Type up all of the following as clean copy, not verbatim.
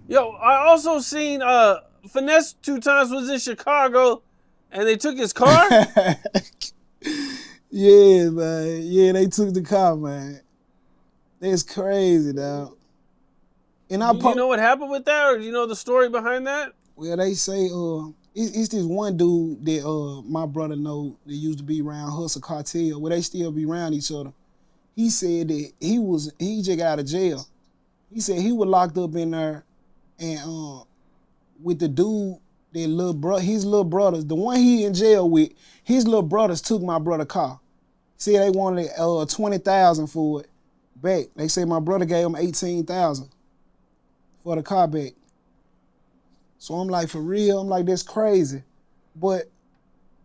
Yo, I also seen Finesse2tymes was in Chicago, and they took his car. Yeah, man. Yeah, they took the car, man. That's crazy, dog. And I You know what happened with that, or do you know the story behind that? well, they say it's this one dude that my brother know that used to be around Hustle Cartel, where they still be around each other. He said that he just got out of jail. He said he was locked up in there, and with the dude that his little brothers, the one he in jail with, his little brothers took my brother car. Said they wanted 20,000 for it back. They say my brother gave him 18,000 for the car back. So I'm like, for real? I'm like, that's crazy. But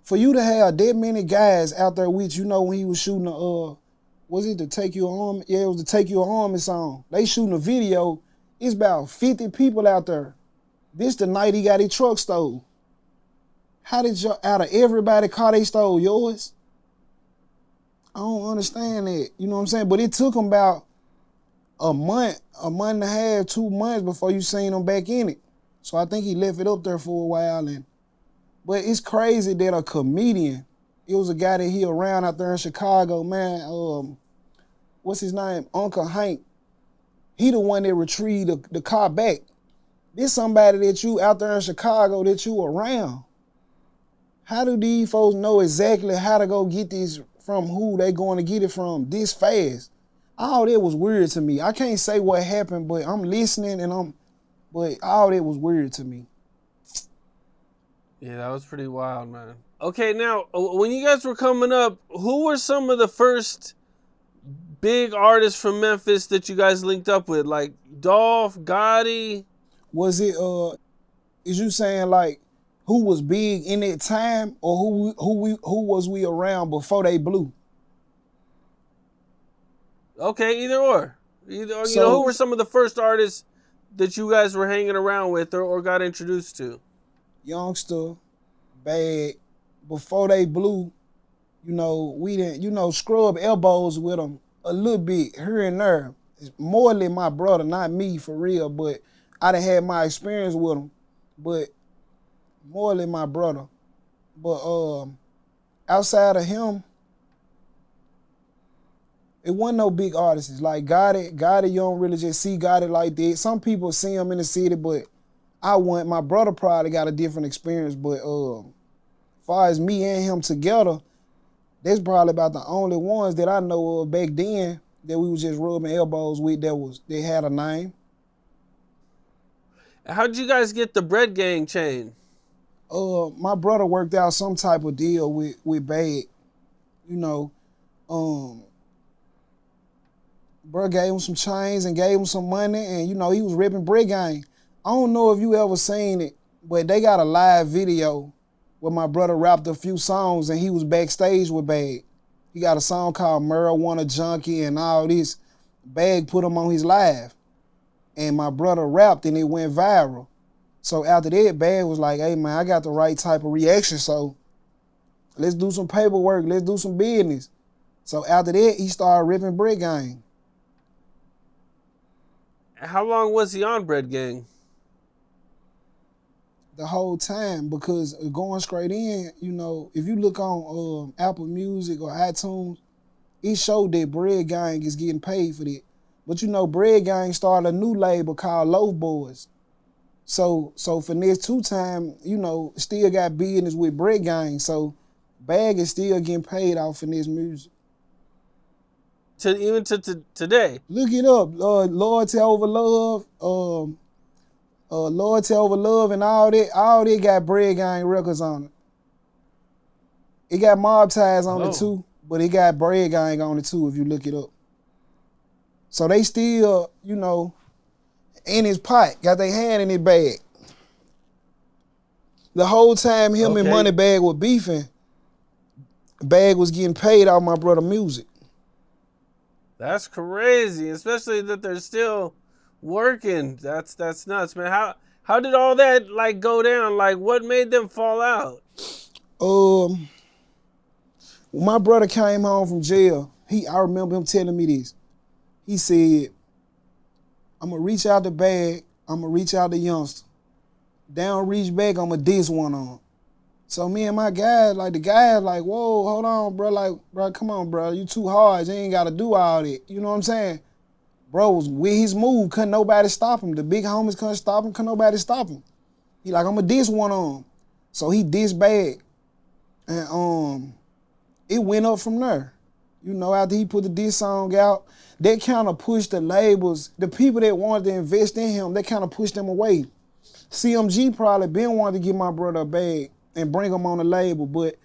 for you to have that many guys out there with you, know, when he was shooting was it the Take Your Army? Yeah, it was the Take Your Army song. They shooting a video. It's about 50 people out there. This the night he got his truck stole. How did you, out of everybody car they stole, yours? I don't understand that. You know what I'm saying? But it took him about a month and a half, 2 months before you seen him back in it. So I think he left it up there for a while. But it's crazy that a comedian, it was a guy that he around out there in Chicago, man. What's his name? Uncle Hank. He the one that retrieved the car back. This somebody that you out there in Chicago that you around. How do these folks know exactly how to go get this from who they going to get it from this fast? All that was weird to me. I can't say what happened, but I'm listening but all that was weird to me. Yeah, that was pretty wild, man. Okay, now when you guys were coming up, who were some of the first big artists from Memphis that you guys linked up with? Like Dolph, Gotti? Was it is you saying like who was big in that time, or who was we around before they blew? Okay, either or. You know, who So were some of the first artists that you guys were hanging around with or got introduced to? Youngster, Bagg, before they blew, you know, we didn't, scrub elbows with them a little bit here and there. It's more than my brother, not me for real, but I done had my experience with him, but more than my brother. But outside of him, it wasn't no big artists. Like Gotti, you don't really just see Gotti like that. Some people see him in the city, but my brother probably got a different experience, but as far as me and him together, that's probably about the only ones that I know of back then that we was just rubbing elbows with they had a name. How'd you guys get the Bread Gang chain? My brother worked out some type of deal with Bagg. You know, bro gave him some chains and gave him some money, and you know, he was ripping Bread Gang. I don't know if you ever seen it, but they got a live video where my brother rapped a few songs and he was backstage with Bagg. He got a song called Marijuana Junkie and all this. Bagg put him on his live. And my brother rapped and it went viral. So after that, Bagg was like, hey man, I got the right type of reaction, so let's do some paperwork, let's do some business. So after that, he started ripping Bread Gang. How long was he on Bread Gang? The whole time, because going straight in, you know, if you look on Apple Music or iTunes, it showed that Bread Gang is getting paid for that. But you know, Bread Gang started a new label called Loaf Boys. So Finesse2tymes, you know, still got business with Bread Gang. So Bagg is still getting paid off Finesse music. Even to today? Look it up. Loyalty Over Love, Loyalty Over Love and all that got Bread Gang records on it. It got Mob Ties on it too, but it got Bread Gang on it too if you look it up. So they still, you know, in his pot, got their hand in his bag. The whole time him and Moneybagg were beefing, Bagg was getting paid off my brother music. That's crazy, especially that they're still working. That's nuts, man. How did all that like go down? Like, what made them fall out? When my brother came home from jail, I remember him telling me this. He said, I'm gonna reach out to Bagg, I'ma reach out to youngster. They don't reach back, I'ma diss one on. So me and my guys, like the guys, like, whoa, hold on, bro. Like, bro, come on, bro. You too hard. You ain't gotta do all that. You know what I'm saying? Bro was with his move, couldn't nobody stop him. The big homies couldn't stop him, couldn't nobody stop him. He like, I'ma diss one on. So he dissed Bagg. And it went up from there. You know, after he put the diss song out, that kind of pushed the labels, the people that wanted to invest in him, they kind of pushed them away. CMG probably been wanting to give my brother a bag and bring him on the label, but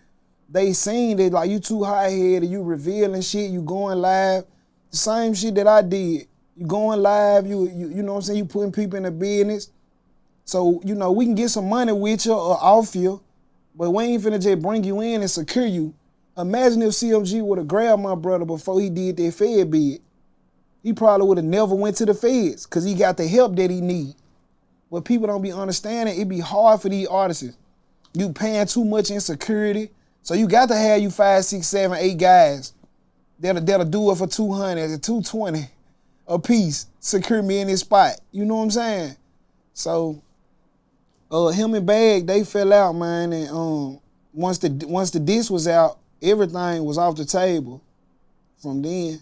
they seen that like you too high-headed, you revealing shit, you going live. The same shit that I did. You going live, you know what I'm saying, you putting people in the business. So, you know, we can get some money with you or off you, but we ain't finna just bring you in and secure you. Imagine if CMG would have grabbed my brother before he did that Fed bid. He probably would have never went to the feds because he got the help that he need. What people don't be understanding, it be hard for these artists. You paying too much in security, so you got to have you 5, 6, 7, 8 guys that'll do it for 200 or 220 a piece. Secure me in this spot. You know what I'm saying? So, him and Bagg, they fell out, man. And once the diss was out, everything was off the table from then.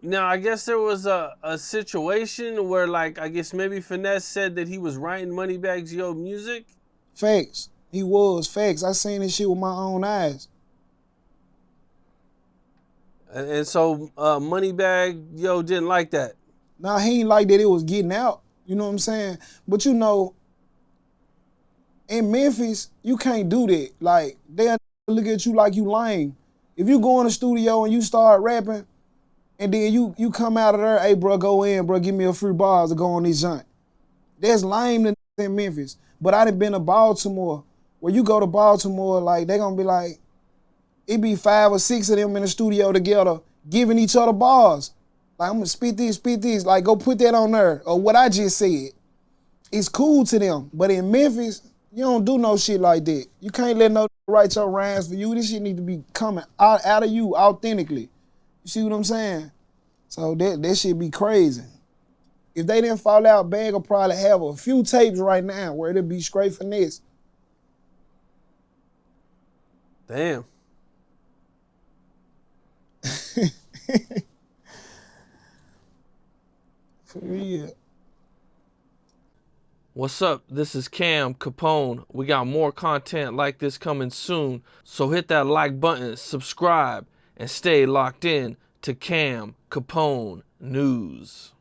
Now, I guess there was a situation where, like, I guess maybe Finesse said that he was writing Moneybagg's music. Facts. He was. Facts. I seen this shit with my own eyes. And so Moneybagg, didn't like that. Nah, he ain't like that it was getting out. You know what I'm saying? But you know, in Memphis, you can't do that. Like, they'll look at you like you lame. If you go in the studio and you start rapping, and then you come out of there, hey, bro, go in, bro, give me a free bars to go on this joint. That's lame in Memphis. But I done been to Baltimore, where you go to Baltimore, like, they gonna be like, it be 5 or 6 of them in the studio together, giving each other bars. Like, I'm gonna spit this, like, go put that on there, or what I just said. It's cool to them. But in Memphis, you don't do no shit like that. You can't let no write your rhymes for you. This shit need to be coming out of you authentically. You see what I'm saying? So that shit be crazy. If they didn't fall out, Bagg will probably have a few tapes right now where it'll be straight finesse. Damn. For real. What's up? This is Capone. We got more content like this coming soon. So hit that like button, subscribe, and stay locked in to Capone News.